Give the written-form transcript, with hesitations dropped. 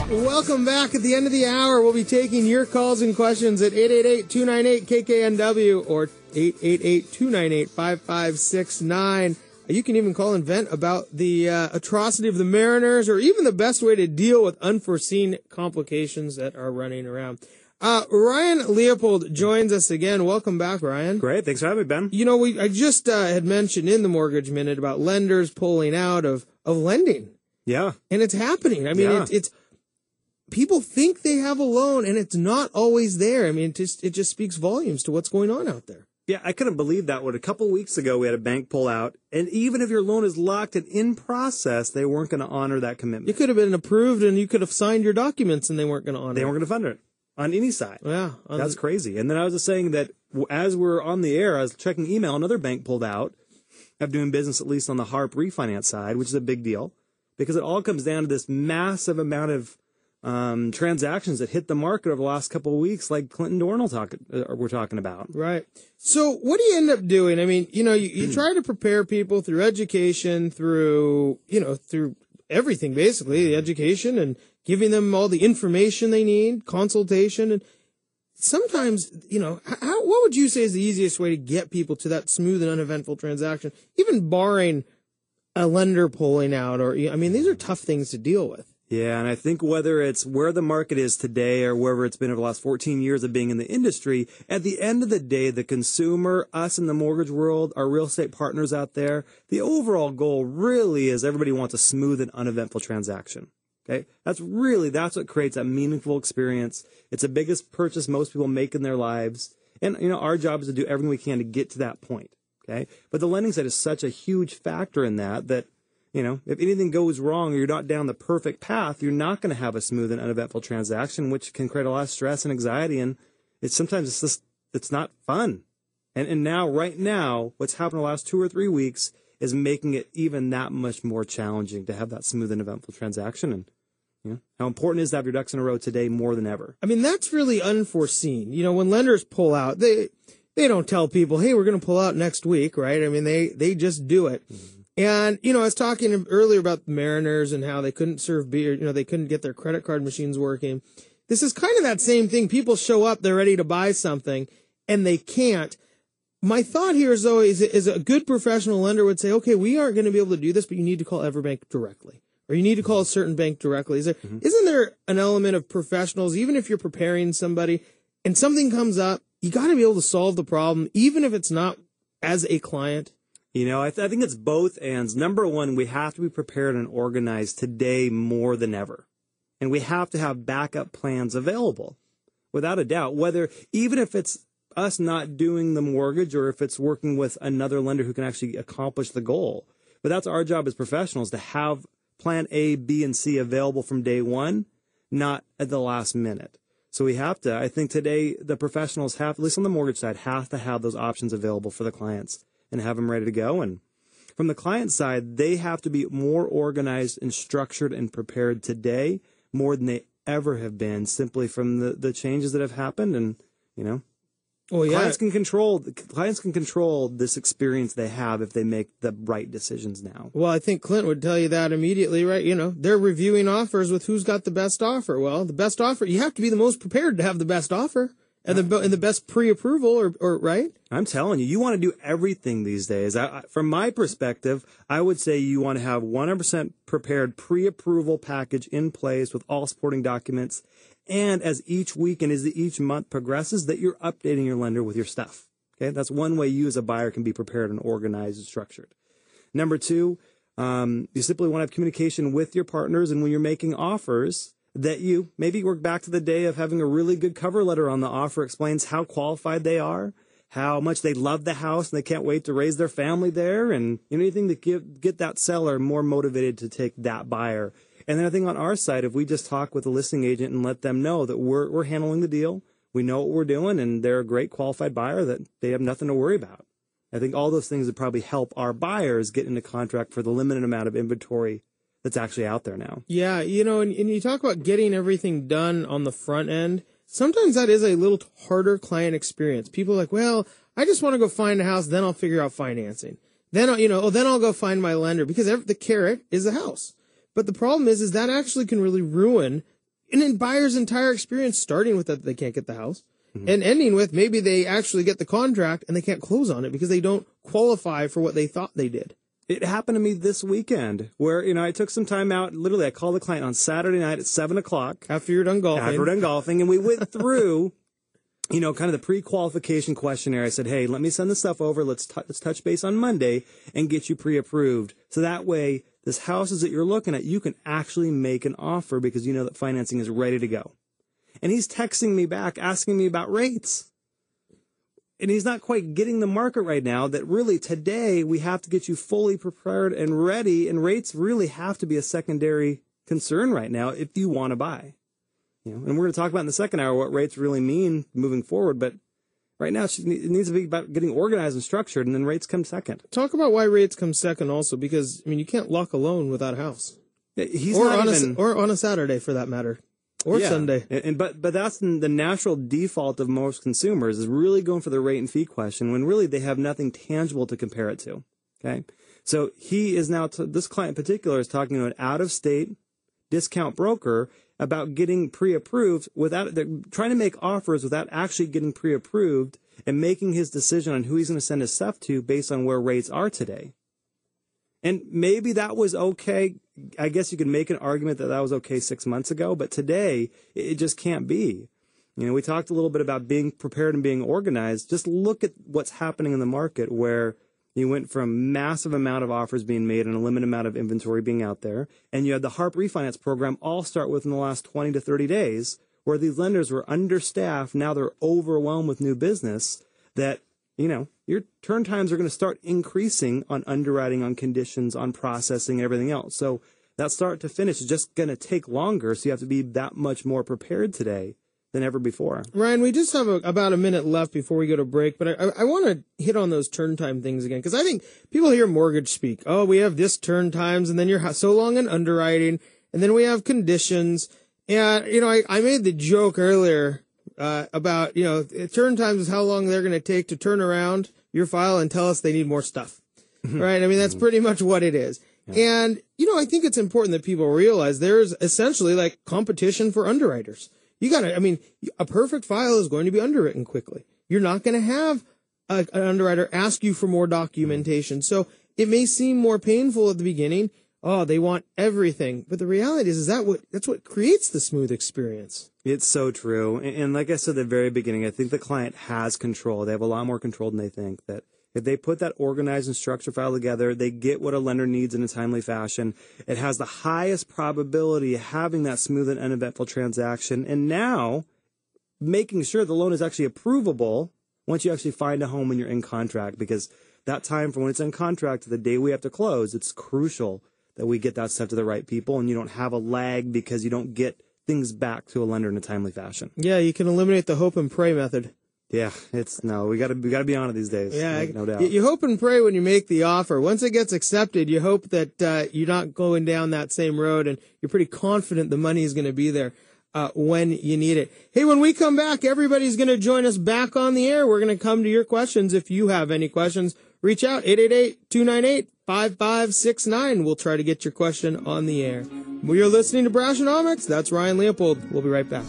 Welcome back. At the end of the hour, we'll be taking your calls and questions at 888-298-KKNW or 888-298-5569. You can even call and vent about the atrocity of the Mariners or even the best way to deal with unforeseen complications that are running around. Ryan Leopold joins us again. Welcome back, Ryan. Great. Thanks for having me, Ben. You know, I just had mentioned in the Mortgage Minute about lenders pulling out of lending. Yeah. And it's happening. I mean, it's people think they have a loan, and it's not always there. I mean, it just speaks volumes to what's going on out there. Yeah, I couldn't believe that. A couple of weeks ago, we had a bank pull out, and even if your loan is locked and in process, they weren't going to honor that commitment. It could have been approved, and you could have signed your documents, and they weren't going to honor it. They weren't going to fund it on any side. Yeah. That's crazy. And then I was just saying that as we're on the air, I was checking email, another bank pulled out of doing business, at least on the HARP refinance side, which is a big deal, because it all comes down to this massive amount of transactions that hit the market over the last couple of weeks, like Clinton Dornell we're talking about. Right. So what do you end up doing? I mean, you try to prepare people through education, through everything, basically, the education and giving them all the information they need, consultation. And sometimes, what would you say is the easiest way to get people to that smooth and uneventful transaction, even barring a lender pulling out? These are tough things to deal with. Yeah, and I think whether it's where the market is today or wherever it's been over the last 14 years of being in the industry, at the end of the day, the consumer, us in the mortgage world, our real estate partners out there, the overall goal really is everybody wants a smooth and uneventful transaction. Okay? That's what creates that meaningful experience. It's the biggest purchase most people make in their lives. And, our job is to do everything we can to get to that point. Okay? But the lending side is such a huge factor in that if anything goes wrong or you're not down the perfect path, you're not going to have a smooth and uneventful transaction, which can create a lot of stress and anxiety. And it's not fun. And right now, what's happened the last 2 or 3 weeks is making it even that much more challenging to have that smooth and eventful transaction. And, how important it is to have your ducks in a row today more than ever. I mean, that's really unforeseen. When lenders pull out, they don't tell people, hey, we're going to pull out next week, right? I mean, they just do it. Mm-hmm. And, I was talking earlier about the Mariners and how they couldn't serve beer, they couldn't get their credit card machines working. This is kind of that same thing. People show up, they're ready to buy something, and they can't. My thought here is, though, is a good professional lender would say, okay, we aren't going to be able to do this, but you need to call Everbank directly, or you need to call a certain bank directly. Isn't there an element of professionals, even if you're preparing somebody and something comes up, you got to be able to solve the problem, even if it's not as a client? I think it's both ends. Number one, we have to be prepared and organized today more than ever. And we have to have backup plans available, without a doubt, even if it's us not doing the mortgage or if it's working with another lender who can actually accomplish the goal. But that's our job as professionals, to have plan A, B, and C available from day one, not at the last minute. So I think today the professionals have, at least on the mortgage side, have to have those options available for the clients and have them ready to go. And from the client side, they have to be more organized and structured and prepared today more than they ever have been, simply from the changes that have happened. And, clients can control this experience they have if they make the right decisions now. Well, I think Clint would tell you that immediately, right? They're reviewing offers with who's got the best offer. Well, the best offer, you have to be the most prepared to have the best offer. And the best pre-approval, or right? I'm telling you, you want to do everything these days. From my perspective, I would say you want to have 100% prepared pre-approval package in place with all supporting documents. And as each week and as each month progresses, that you're updating your lender with your stuff. Okay, that's one way you as a buyer can be prepared and organized and structured. Number two, you simply want to have communication with your partners, and when you're making offers, that you maybe work back to the day of having a really good cover letter on the offer, explains how qualified they are, how much they love the house and they can't wait to raise their family there, and anything to get that seller more motivated to take that buyer. And then I think on our side, if we just talk with the listing agent and let them know that we're handling the deal, we know what we're doing, and they're a great qualified buyer, that they have nothing to worry about. I think all those things would probably help our buyers get into contract for the limited amount of inventory that's actually out there now. Yeah, and you talk about getting everything done on the front end. Sometimes that is a little harder client experience. People are like, well, I just want to go find a house, then I'll figure out financing. Then, then I'll go find my lender, because the carrot is the house. But the problem is that actually can really ruin And in buyer's entire experience, starting with that they can't get the house, and ending with maybe they actually get the contract and they can't close on it because they don't qualify for what they thought they did. It happened to me this weekend where, I took some time out. Literally, I called the client on Saturday night at 7:00. After you're done golfing. And we went through, kind of the pre-qualification questionnaire. I said, hey, let me send this stuff over. Let's touch base on Monday and get you pre-approved. So that way, this houses that you're looking at, you can actually make an offer because you know that financing is ready to go. And he's texting me back, asking me about rates. And he's not quite getting the market right now that really today we have to get you fully prepared and ready. And rates really have to be a secondary concern right now if you want to buy. And we're going to talk about in the second hour what rates really mean moving forward. But right now it needs to be about getting organized and structured, and then rates come second. Talk about why rates come second also, because, you can't lock a loan without a house. Or on a Saturday, for that matter. Or Sunday. But that's the natural default of most consumers is really going for the rate and fee question when really they have nothing tangible to compare it to. Okay. So he is now, this client in particular is talking to an out-of-state discount broker about getting pre-approved they're trying to make offers without actually getting pre-approved and making his decision on who he's going to send his stuff to based on where rates are today. And maybe that was okay. I guess you could make an argument that was okay 6 months ago, but today it just can't be. We talked a little bit about being prepared and being organized. Just look at what's happening in the market where you went from massive amount of offers being made and a limited amount of inventory being out there. And you had the HARP refinance program all start within the last 20 to 30 days where these lenders were understaffed. Now they're overwhelmed with new business that, your turn times are going to start increasing on underwriting, on conditions, on processing, and everything else. So that start to finish is just going to take longer. So you have to be that much more prepared today than ever before. Ryan, we just have about a minute left before we go to break, but I want to hit on those turn time things again, because I think people hear mortgage speak. Oh, we have this turn times, and then you're so long in underwriting, and then we have conditions. And, I made the joke earlier about, turn times is how long they're going to take to turn around your file and tell us they need more stuff, right? I mean, that's pretty much what it is. Yeah. And, I think it's important that people realize there's essentially like competition for underwriters. A perfect file is going to be underwritten quickly. You're not going to have an underwriter ask you for more documentation. So it may seem more painful at the beginning. Oh, they want everything. But the reality is that's what creates the smooth experience. It's so true. And like I said at the very beginning, I think the client has control. They have a lot more control than they think. That if they put that organized and structured file together, they get what a lender needs in a timely fashion. It has the highest probability of having that smooth and uneventful transaction. And now making sure the loan is actually approvable once you actually find a home and you're in contract, because that time from when it's in contract to the day we have to close, it's crucial that we get that stuff to the right people and you don't have a lag because you don't get things back to a lender in a timely fashion. Yeah, you can eliminate the hope and pray method. Yeah, we gotta be on it these days. Yeah, no doubt. You hope and pray when you make the offer. Once it gets accepted, you hope that you're not going down that same road, and you're pretty confident the money is going to be there when you need it. Hey, when we come back, everybody's going to join us back on the air. We're going to come to your questions. If you have any questions, reach out, 888-298-5569. We'll try to get your question on the air. We are listening to Brashenomics. That's Ryan Leopold. We'll be right back.